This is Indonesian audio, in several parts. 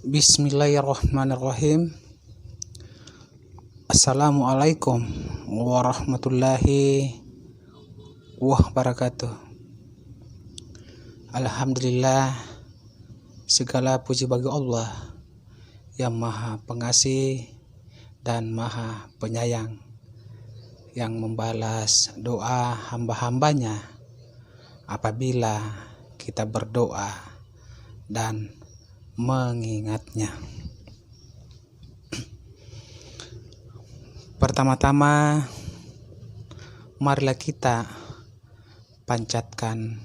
Bismillahirrahmanirrahim. Assalamualaikum warahmatullahi wabarakatuh. Alhamdulillah, segala puji bagi Allah yang maha pengasih dan maha penyayang, yang membalas doa hamba-hambanya apabila kita berdoa dan mengingatnya. Pertama-tama, marilah kita panjatkan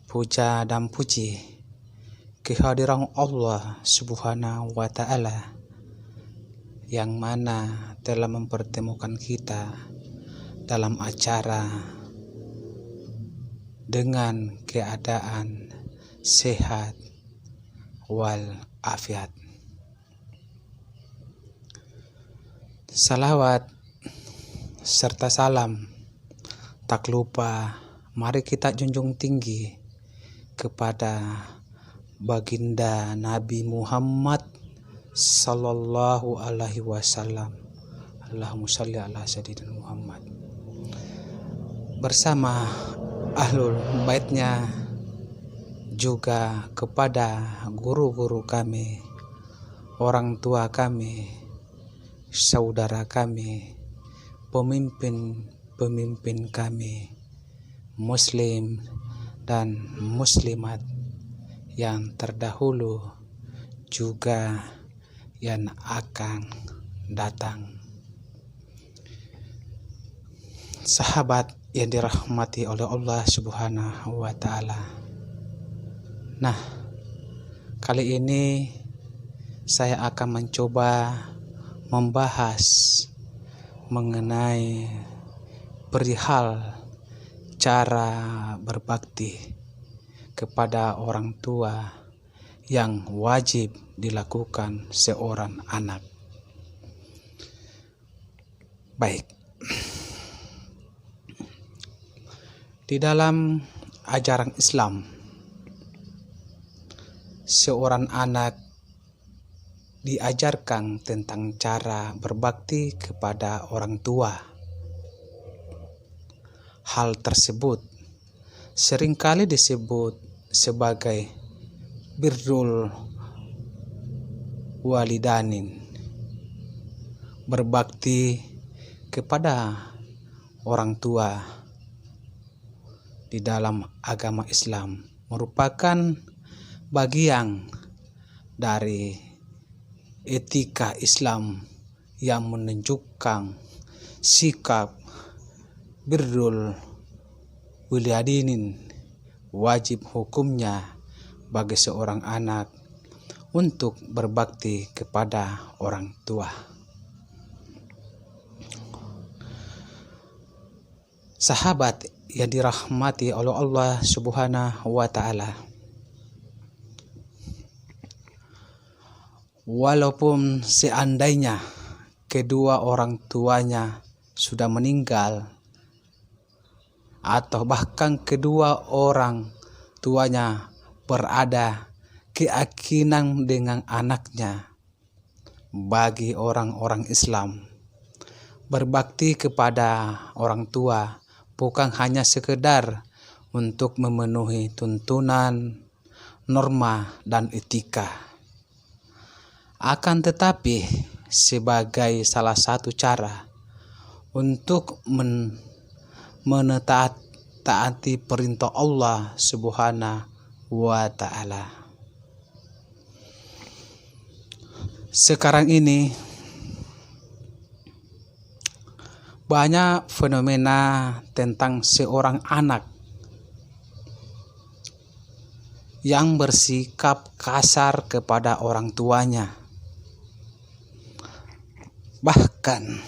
puja dan puji kehadiran Allah Subhanahu wa Ta'ala, yang mana telah mempertemukan kita dalam acara dengan keadaan sehat wal afiat. Salawat serta salam tak lupa mari kita junjung tinggi kepada baginda Nabi Muhammad sallallahu alaihi wasallam. Allahumma shalli ala sayyidina Muhammad, bersama ahlul baitnya, juga kepada guru-guru kami, orang tua kami, saudara kami, pemimpin-pemimpin kami, muslim dan muslimat yang terdahulu juga yang akan datang. Sahabat yang dirahmati oleh Allah Subhanahu wa Ta'ala. Nah, kali ini saya akan mencoba membahas mengenai perihal cara berbakti kepada orang tua yang wajib dilakukan seorang anak. Baik. Di dalam ajaran Islam, seorang anak diajarkan tentang cara berbakti kepada orang tua. Hal tersebut seringkali disebut sebagai birrul walidain, berbakti kepada orang tua. Di dalam agama Islam merupakan bagian dari etika Islam yang menunjukkan sikap birrul walidain, wajib hukumnya bagi seorang anak untuk berbakti kepada orang tua. Sahabat yang dirahmati oleh Allah Subhanahu wa Ta'ala, walaupun seandainya kedua orang tuanya sudah meninggal, atau bahkan kedua orang tuanya berada keyakinan dengan anaknya, bagi orang-orang Islam, berbakti kepada orang tua bukan hanya sekedar untuk memenuhi tuntunan, norma, dan etika, akan tetapi sebagai salah satu cara untuk menetaati perintah Allah Subhanahu wa Ta'ala. Sekarang ini banyak fenomena tentang seorang anak yang bersikap kasar kepada orang tuanya. Bahkan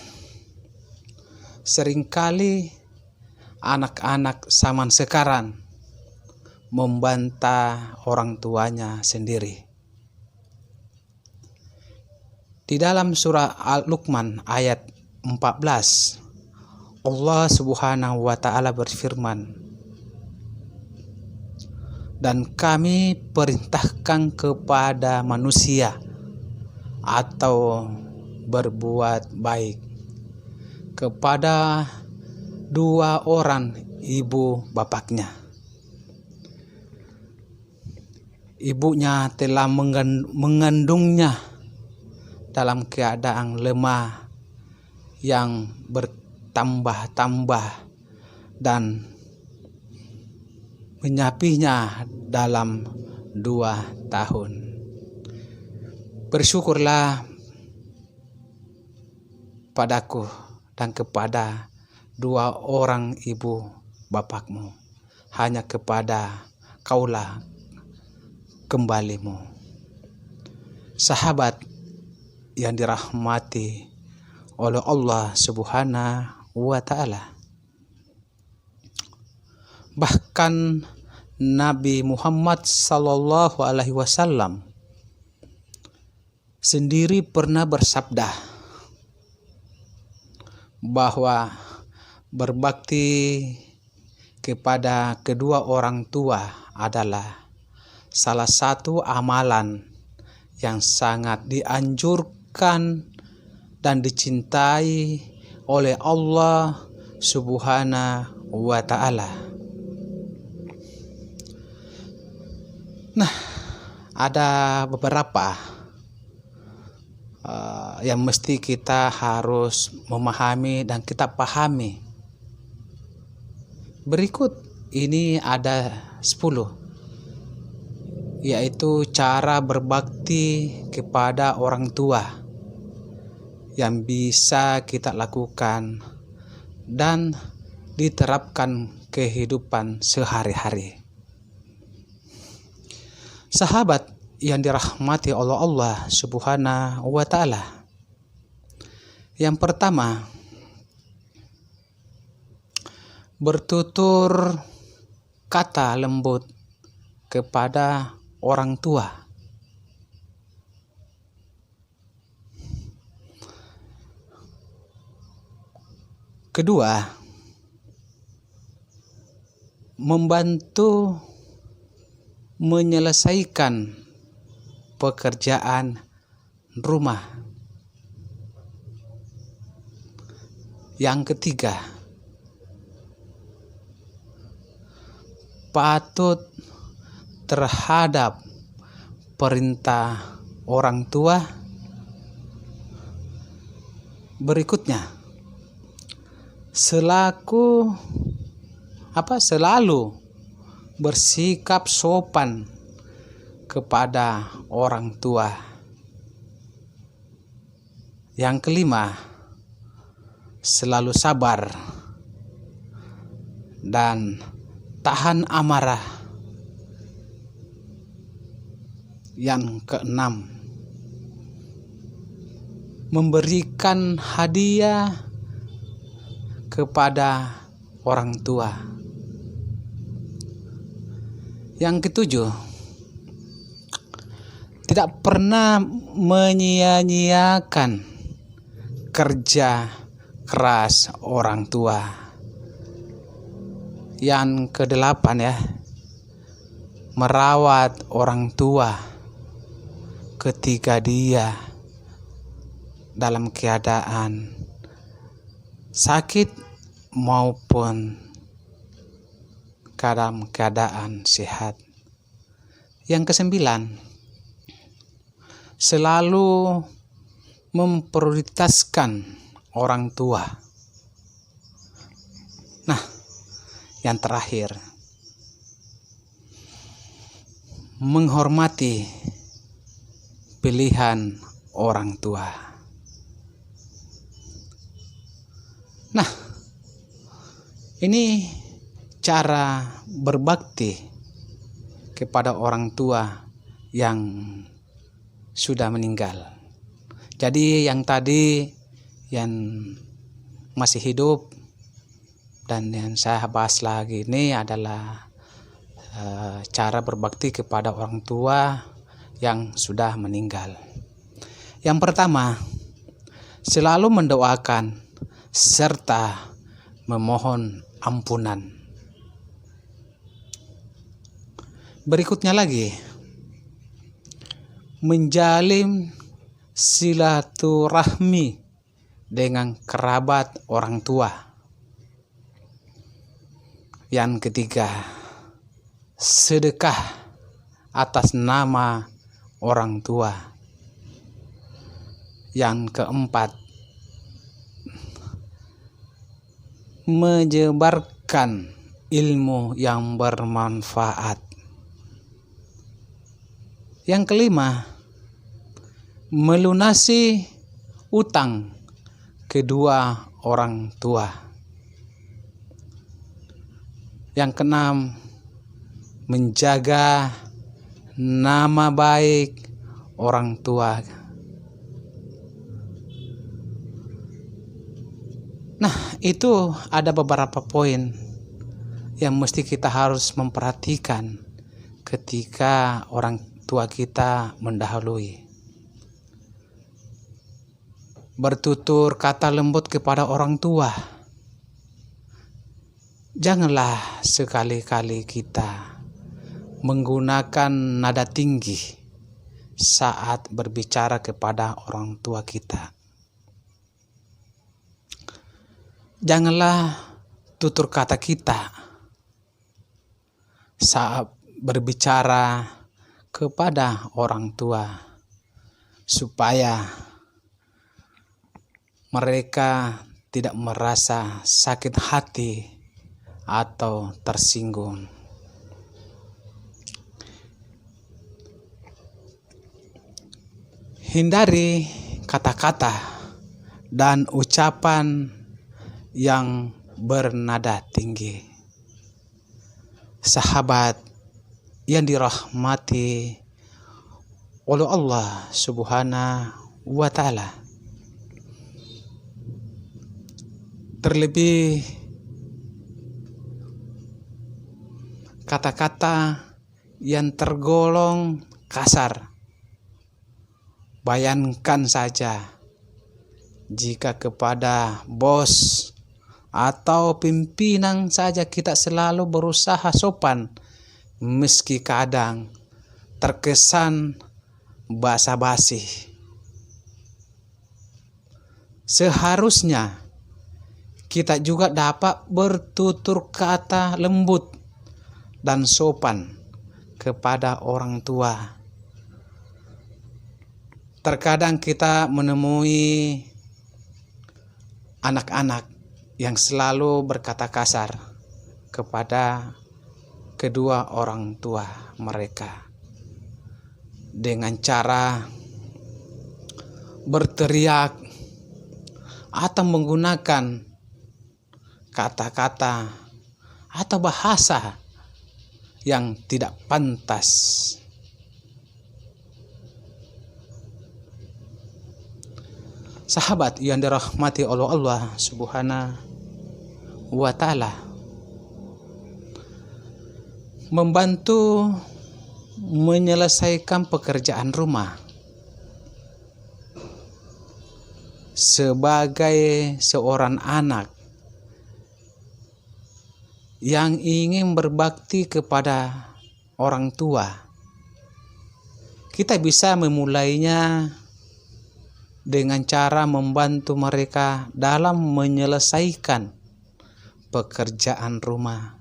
seringkali anak-anak zaman sekarang membantah orang tuanya sendiri. Di dalam surah Al-Luqman ayat 14, Allah Subhanahu wa Ta'ala berfirman, dan kami perintahkan kepada manusia atau berbuat baik kepada dua orang ibu bapaknya. Ibunya telah mengandungnya dalam keadaan lemah yang bertambah-tambah dan menyapinya dalam 2 tahun. Bersyukurlah padaku dan kepada dua orang ibu bapakmu, hanya kepada kaulah kembalimu. Sahabat yang dirahmati oleh Allah Subhanahu wa Ta'ala, bahkan Nabi Muhammad sallallahu alaihi wasallam sendiri pernah bersabda bahwa berbakti kepada kedua orang tua adalah salah satu amalan yang sangat dianjurkan dan dicintai oleh Allah Subhanahu wa Ta'ala. Nah, ada beberapa yang mesti kita harus memahami dan kita pahami. Berikut ini ada 10, yaitu cara berbakti kepada orang tua yang bisa kita lakukan dan diterapkan kehidupan sehari-hari. Sahabat yang dirahmati oleh Allah Subhanahu wa Ta'ala, yang pertama, bertutur kata lembut kepada orang tua. Kedua, membantu menyelesaikan pekerjaan rumah. Yang ketiga, patut terhadap perintah orang tua. Berikutnya, selalu bersikap sopan kepada orang tua. Yang kelima, selalu sabar dan tahan amarah. Yang keenam, memberikan hadiah kepada orang tua. Yang ketujuh, tidak pernah menyia-nyiakan kerja keras orang tua. Yang kedelapan merawat orang tua ketika dia dalam keadaan sakit maupun dalam keadaan sehat. Yang kesembilan, selalu memprioritaskan orang tua. Nah, yang terakhir, menghormati pilihan orang tua. Nah, ini cara berbakti kepada orang tua yang sudah meninggal. Jadi yang tadi yang masih hidup dan yang saya bahas lagi ini adalah cara berbakti kepada orang tua yang sudah meninggal. Yang pertama, selalu mendoakan serta memohon ampunan. Berikutnya lagi, menjalin silaturahmi dengan kerabat orang tua. Yang ketiga, sedekah atas nama orang tua. Yang keempat, menyebarkan ilmu yang bermanfaat. Yang kelima, melunasi utang kedua orang tua. Yang keenam, menjaga nama baik orang tua. Nah, itu ada beberapa poin yang mesti kita harus memperhatikan ketika orang tua kita mendahului. Bertutur kata lembut kepada orang tua. Janganlah sekali-kali kita menggunakan nada tinggi saat berbicara kepada orang tua kita. Janganlah tutur kata kita saat berbicara kepada orang tua supaya mereka tidak merasa sakit hati atau tersinggung. Hindari kata-kata dan ucapan yang bernada tinggi. Sahabat yang dirahmati oleh Allah Subhanahu wa Ta'ala, terlebih kata-kata yang tergolong kasar. Bayangkan saja jika kepada bos atau pimpinan saja kita selalu berusaha sopan, meski kadang terkesan basa-basi. Seharusnya kita juga dapat bertutur kata lembut dan sopan kepada orang tua. Terkadang kita menemui anak-anak yang selalu berkata kasar kepada kedua orang tua mereka dengan cara berteriak atau menggunakan kata-kata atau bahasa yang tidak pantas. Sahabat yang dirahmati oleh Allah Subhanahu wa Ta'ala, membantu menyelesaikan pekerjaan rumah sebagai seorang anak yang ingin berbakti kepada orang tua. Kita bisa memulainya dengan cara membantu mereka dalam menyelesaikan pekerjaan rumah.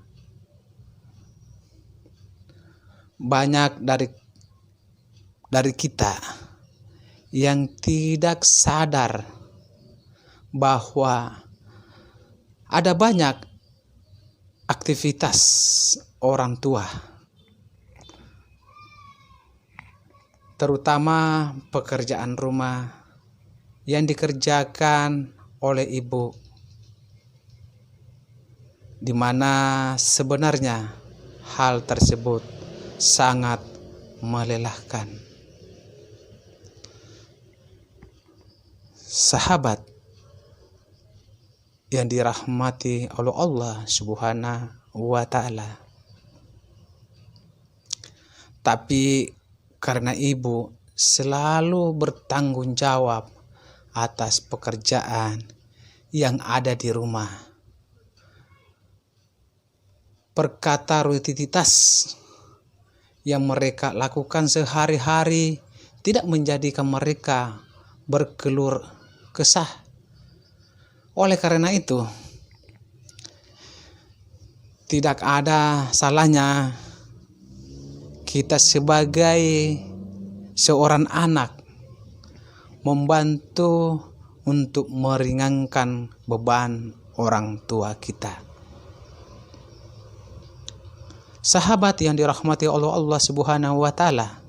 Banyak dari kita yang tidak sadar bahwa ada banyak aktivitas orang tua, terutama pekerjaan rumah yang dikerjakan oleh ibu, di mana sebenarnya hal tersebut sangat melelahkan. Sahabat yang dirahmati oleh Allah Subhanahu wa Ta'ala, tapi karena ibu selalu bertanggung jawab atas pekerjaan yang ada di rumah, perkata rutinitas yang mereka lakukan sehari-hari tidak menjadikan mereka berkeluh kesah. Oleh karena itu, tidak ada salahnya kita sebagai seorang anak membantu untuk meringankan beban orang tua kita. Sahabat yang dirahmati oleh Allah Subhanahu wa Ta'ala,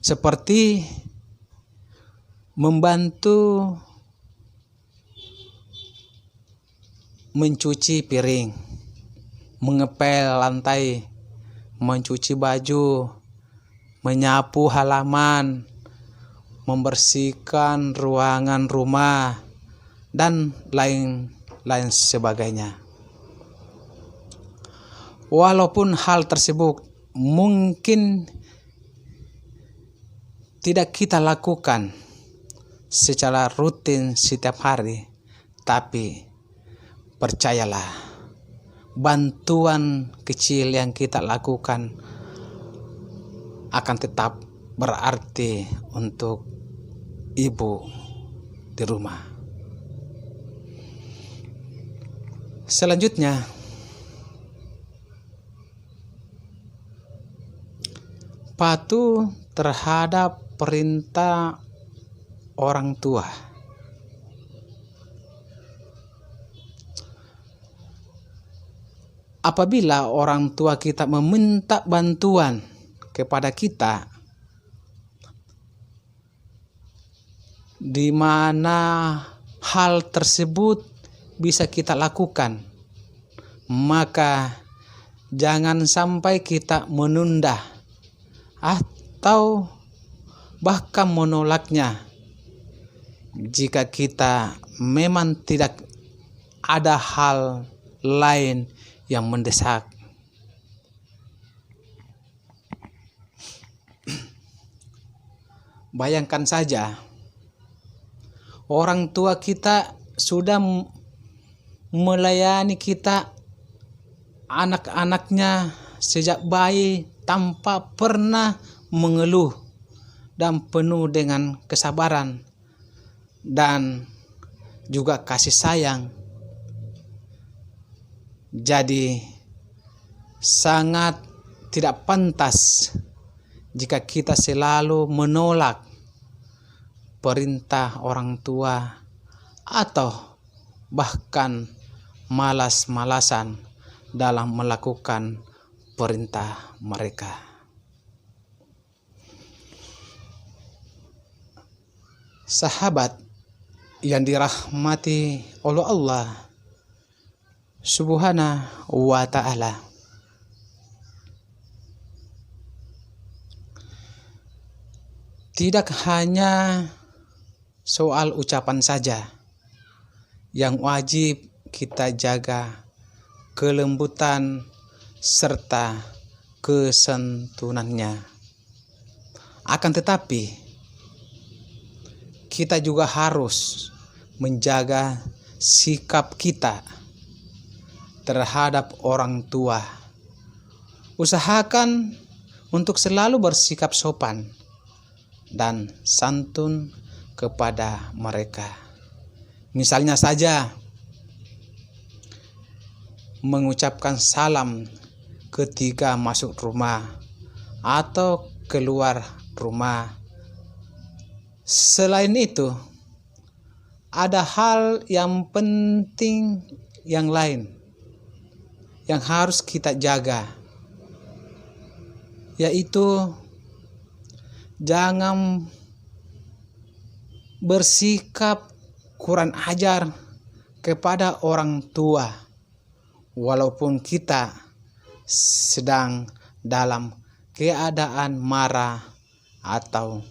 seperti membantu mencuci piring, mengepel lantai, mencuci baju, menyapu halaman, membersihkan ruangan rumah, dan lain-lain sebagainya. Walaupun hal tersebut mungkin tidak kita lakukan secara rutin setiap hari, tapi percayalah, bantuan kecil yang kita lakukan akan tetap berarti untuk ibu di rumah. Selanjutnya, patuh terhadap perintah orang tua. Apabila orang tua kita meminta bantuan kepada kita, di mana hal tersebut bisa kita lakukan, maka jangan sampai kita menunda atau bahkan menolaknya jika kita memang tidak ada hal lain yang mendesak. Bayangkan saja, orang tua kita sudah melayani kita, anak-anaknya sejak bayi tanpa pernah mengeluh dan penuh dengan kesabaran dan juga kasih sayang. Jadi sangat tidak pantas jika kita selalu menolak perintah orang tua atau bahkan malas-malasan dalam melakukan perintah mereka. Sahabat yang dirahmati oleh Allah Subhanahu wa Ta'ala, tidak hanya soal ucapan saja yang wajib kita jaga kelembutan serta kesantunannya. Akan tetapi kita juga harus menjaga sikap kita terhadap orang tua. Usahakan untuk selalu bersikap sopan dan santun kepada mereka. Misalnya saja, mengucapkan salam ketika masuk rumah atau keluar rumah. Selain itu, ada hal yang penting yang lain yang harus kita jaga, yaitu jangan bersikap kurang ajar kepada orang tua walaupun kita sedang dalam keadaan marah atau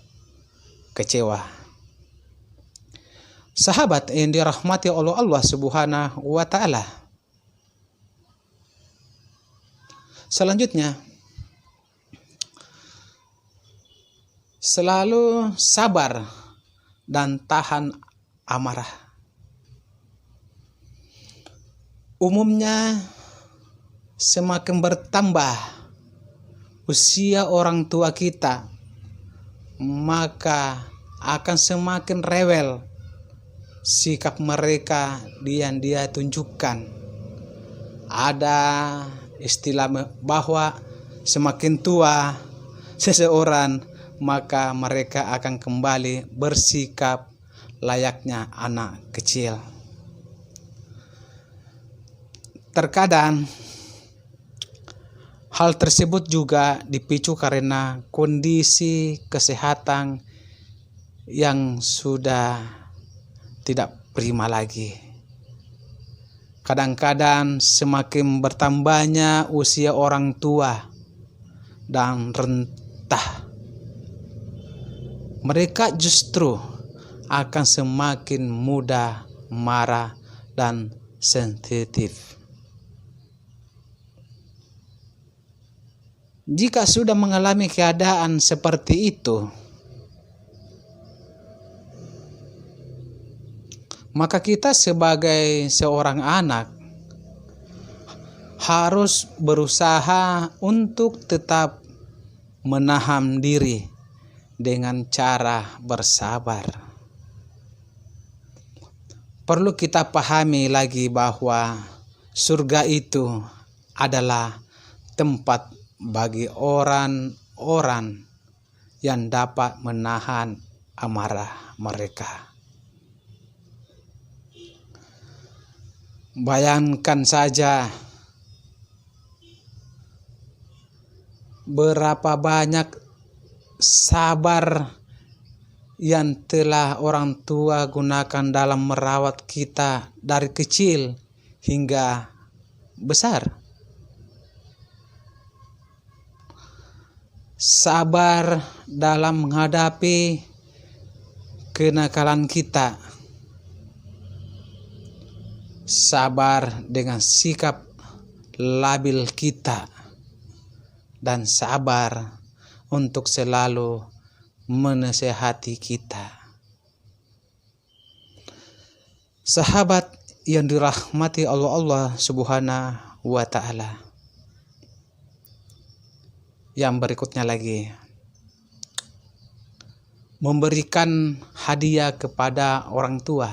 kecewa. Sahabat yang dirahmati oleh Allah Subhanahu wa Ta'ala, selanjutnya, selalu sabar dan tahan amarah. Umumnya semakin bertambah usia orang tua kita, maka akan semakin rewel sikap mereka yang dia tunjukkan. Ada istilah bahwa semakin tua seseorang, maka mereka akan kembali bersikap layaknya anak kecil. Terkadang hal tersebut juga dipicu karena kondisi kesehatan yang sudah tidak prima lagi. Kadang-kadang semakin bertambahnya usia orang tua dan rentah, mereka justru akan semakin mudah marah dan sensitif. Jika sudah mengalami keadaan seperti itu, maka kita sebagai seorang anak harus berusaha untuk tetap menahan diri dengan cara bersabar. Perlu kita pahami lagi bahwa surga itu adalah tempat bagi orang-orang yang dapat menahan amarah mereka. Bayangkan saja berapa banyak sabar yang telah orang tua gunakan dalam merawat kita dari kecil hingga besar. Sabar dalam menghadapi kenakalan kita. Sabar dengan sikap labil kita. Dan sabar untuk selalu menasehati kita. Sahabat yang dirahmati Allah Subhanahu wa ta'ala. Yang berikutnya lagi, memberikan hadiah kepada orang tua.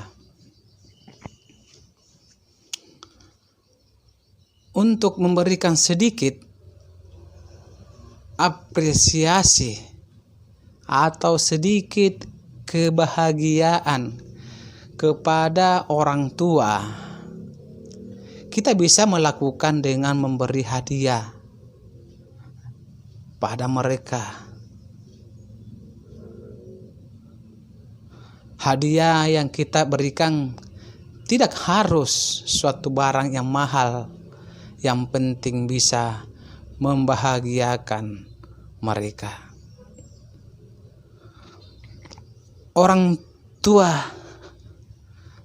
Untuk memberikan sedikit apresiasi atau sedikit kebahagiaan kepada orang tua, kita bisa melakukan dengan memberi hadiah pada mereka. Hadiah yang kita berikan tidak harus suatu barang yang mahal, yang penting bisa membahagiakan mereka. Orang tua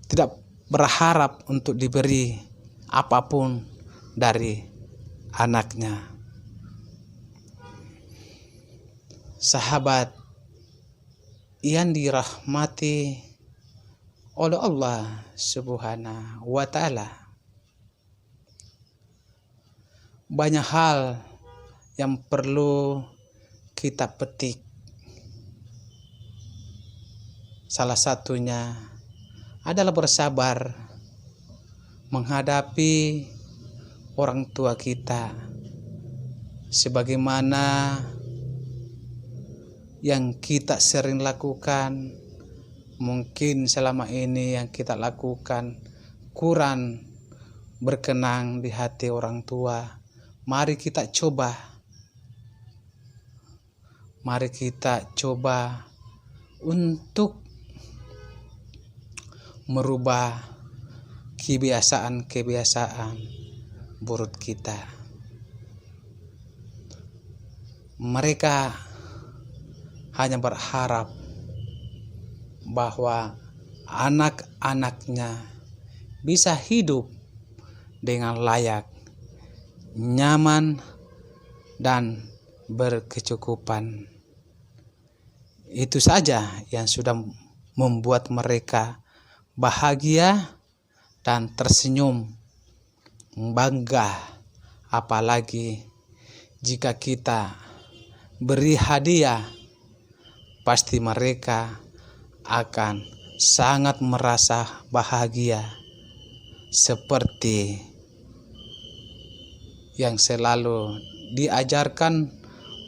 tidak berharap untuk diberi apapun dari anaknya. Sahabat yang dirahmati oleh Allah Subhanahu wa ta'ala, banyak hal yang perlu kita petik. Salah satunya adalah bersabar menghadapi orang tua kita, sebagaimana yang kita sering lakukan. Mungkin selama ini yang kita lakukan kurang berkenan di hati orang tua. Mari kita coba untuk merubah kebiasaan buruk kita. Mereka hanya berharap bahwa anak-anaknya bisa hidup dengan layak, nyaman, dan berkecukupan. Itu saja yang sudah membuat mereka bahagia dan tersenyum, bangga Apalagi jika kita beri hadiah, pasti mereka akan sangat merasa bahagia, seperti yang selalu diajarkan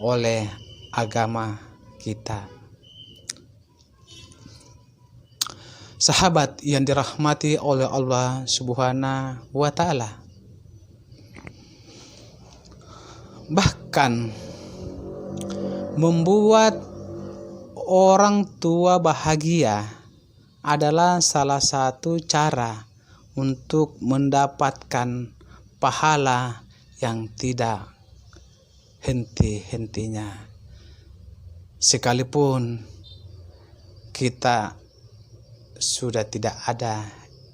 oleh agama kita. Sahabat yang dirahmati oleh Allah Subhanahu wa Ta'ala, bahkan membuat orang tua bahagia adalah salah satu cara untuk mendapatkan pahala yang tidak henti-hentinya, sekalipun kita sudah tidak ada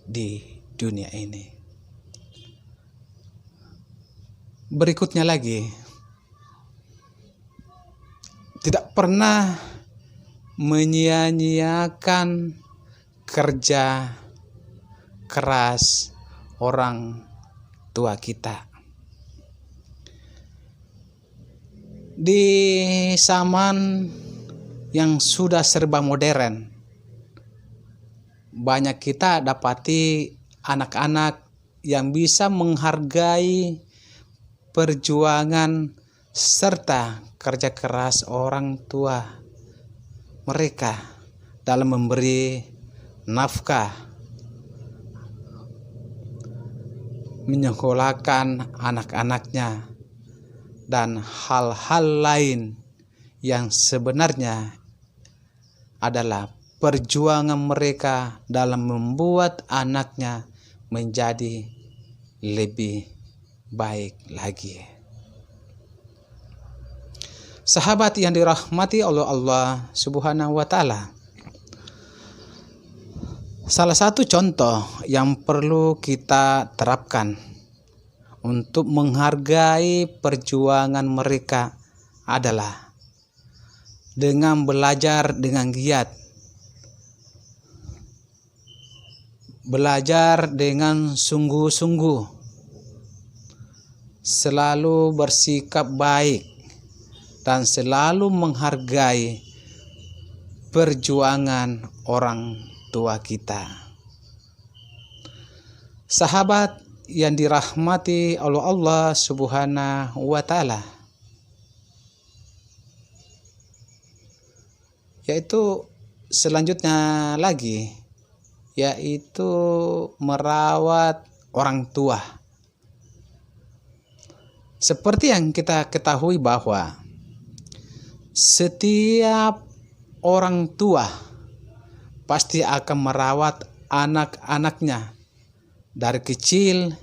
di dunia ini. Berikutnya lagi, tidak pernah menyia-nyiakan kerja keras orang tua kita. Di zaman yang sudah serba modern, banyak kita dapati anak-anak yang bisa menghargai perjuangan serta kerja keras orang tua mereka dalam memberi nafkah, menyekolahkan anak-anaknya, dan hal-hal lain yang sebenarnya adalah perjuangan mereka dalam membuat anaknya menjadi lebih baik lagi. Sahabat yang dirahmati oleh Allah Subhanahu wa Ta'ala, salah satu contoh yang perlu kita terapkan untuk menghargai perjuangan mereka adalah dengan belajar dengan giat, belajar dengan sungguh-sungguh, selalu bersikap baik, dan selalu menghargai perjuangan orang tua kita. Sahabat yang dirahmati oleh Allah Subhanahu wa Ta'ala, yaitu selanjutnya lagi, yaitu merawat orang tua. Seperti yang kita ketahui bahwa setiap orang tua pasti akan merawat anak-anaknya dari kecil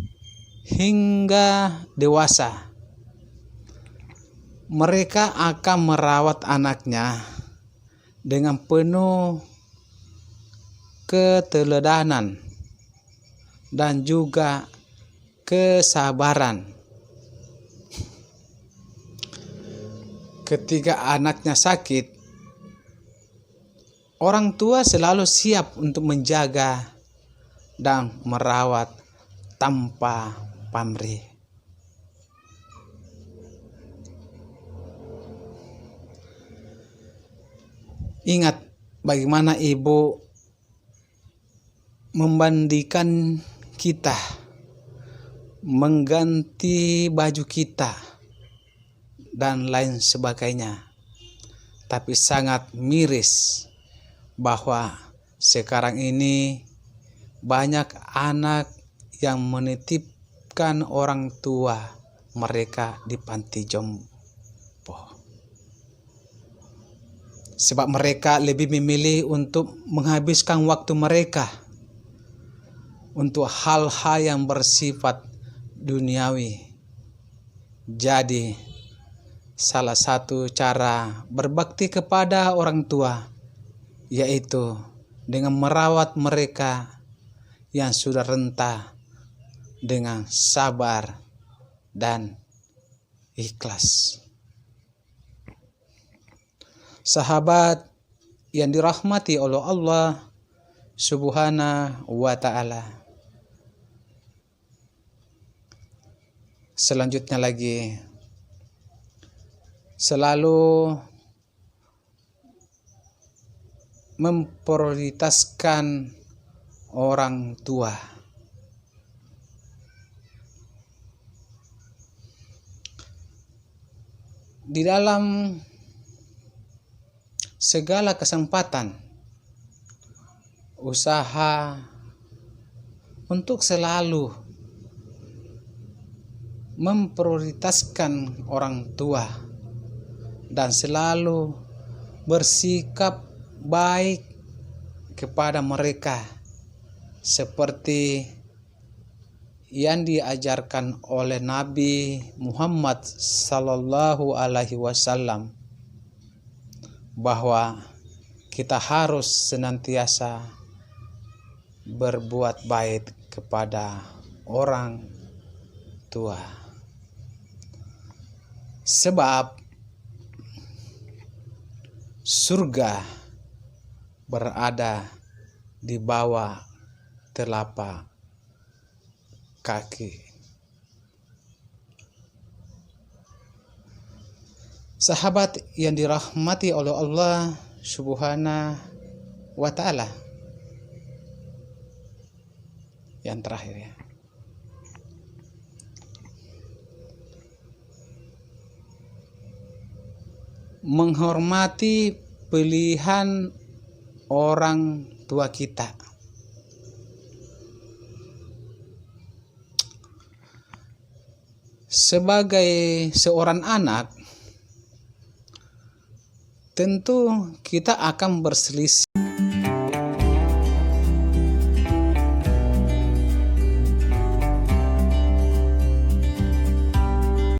hingga dewasa. Mereka akan merawat anaknya dengan penuh keteladanan dan juga kesabaran. Ketika anaknya sakit, orang tua selalu siap untuk menjaga dan merawat tanpa pamrih. Ingat bagaimana ibu memandikan kita, mengganti baju kita, dan lain sebagainya. Tapi sangat miris bahwa sekarang ini banyak anak yang menitipkan orang tua mereka di panti jompo, sebab mereka lebih memilih untuk menghabiskan waktu mereka untuk hal-hal yang bersifat duniawi. Jadi salah satu cara berbakti kepada orang tua yaitu dengan merawat mereka yang sudah renta dengan sabar dan ikhlas. Sahabat yang dirahmati oleh Allah Subhanahu wa Ta'ala, Selanjutnya lagi, selalu memprioritaskan orang tua. Di dalam segala kesempatan, usaha untuk selalu memprioritaskan orang tua dan selalu bersikap baik kepada mereka seperti yang diajarkan oleh Nabi Muhammad sallallahu alaihi wasallam, bahwa kita harus senantiasa berbuat baik kepada orang tua. Sebab surga berada di bawah telapak kaki. Sahabat yang dirahmati oleh Allah Subhanahu wa Ta'ala, yang terakhir ya, menghormati pilihan orang tua kita. Sebagai seorang anak, tentu kita akan berselisih